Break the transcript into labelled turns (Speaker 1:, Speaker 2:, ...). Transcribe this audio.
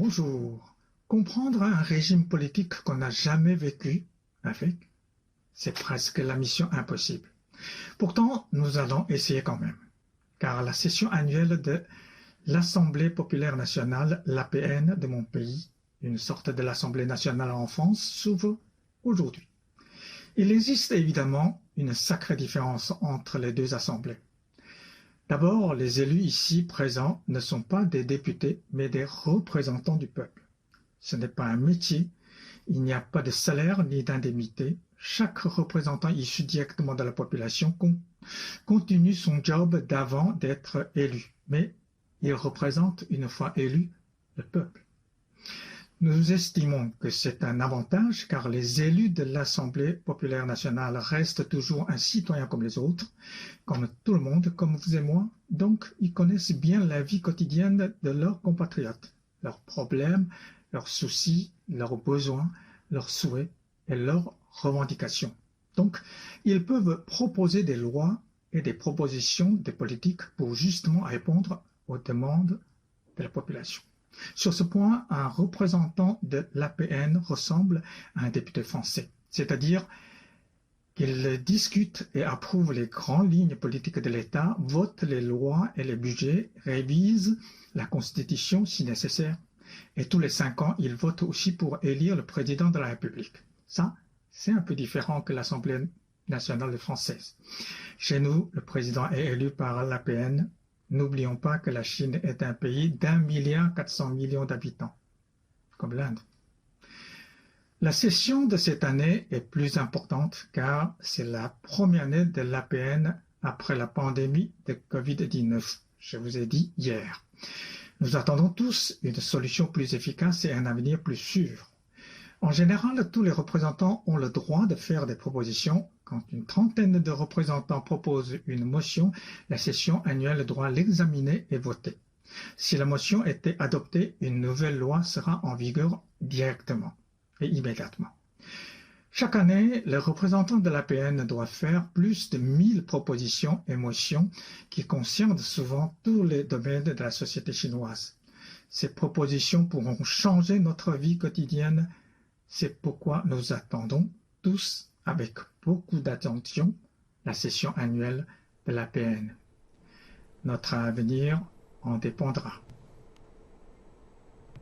Speaker 1: Bonjour. Comprendre un régime politique qu'on n'a jamais vécu avec, c'est presque la mission impossible. Pourtant, nous allons essayer quand même, car la session annuelle de l'Assemblée populaire nationale, l'APN de mon pays, une sorte de l'Assemblée nationale en France, s'ouvre aujourd'hui. Il existe évidemment une sacrée différence entre les deux assemblées. D'abord, les élus ici présents ne sont pas des députés, mais des représentants du peuple. Ce n'est pas un métier, il n'y a pas de salaire ni d'indemnité. Chaque représentant issu directement de la population continue son job d'avant d'être élu, mais il représente, une fois élu, le peuple. Nous estimons que c'est un avantage car les élus de l'Assemblée populaire nationale restent toujours un citoyen comme les autres, comme tout le monde, comme vous et moi, donc ils connaissent bien la vie quotidienne de leurs compatriotes, leurs problèmes, leurs soucis, leurs besoins, leurs souhaits et leurs revendications. Donc, ils peuvent proposer des lois et des propositions de politique pour justement répondre aux demandes de la population. Sur ce point, un représentant de l'APN ressemble à un député français, c'est-à-dire qu'il discute et approuve les grandes lignes politiques de l'État, vote les lois et les budgets, révise la Constitution si nécessaire, et tous les 5 ans, il vote aussi pour élire le président de la République. Ça, c'est un peu différent que l'Assemblée nationale française. Chez nous, le président est élu par l'APN. N'oublions pas que la Chine est un pays d'1,4 milliard d'habitants, comme l'Inde. La session de cette année est plus importante car c'est la première année de l'APN après la pandémie de Covid-19. Je vous ai dit hier. Nous attendons tous une solution plus efficace et un avenir plus sûr. En général, tous les représentants ont le droit de faire des propositions. Quand une trentaine de représentants proposent une motion, la session annuelle doit l'examiner et voter. Si la motion était adoptée, une nouvelle loi sera en vigueur directement et immédiatement. Chaque année, les représentants de l'APN doivent faire plus de 1000 propositions et motions qui concernent souvent tous les domaines de la société chinoise. Ces propositions pourront changer notre vie quotidienne. C'est pourquoi nous attendons tous avec beaucoup d'attention la session annuelle de l'APN. Notre avenir en dépendra.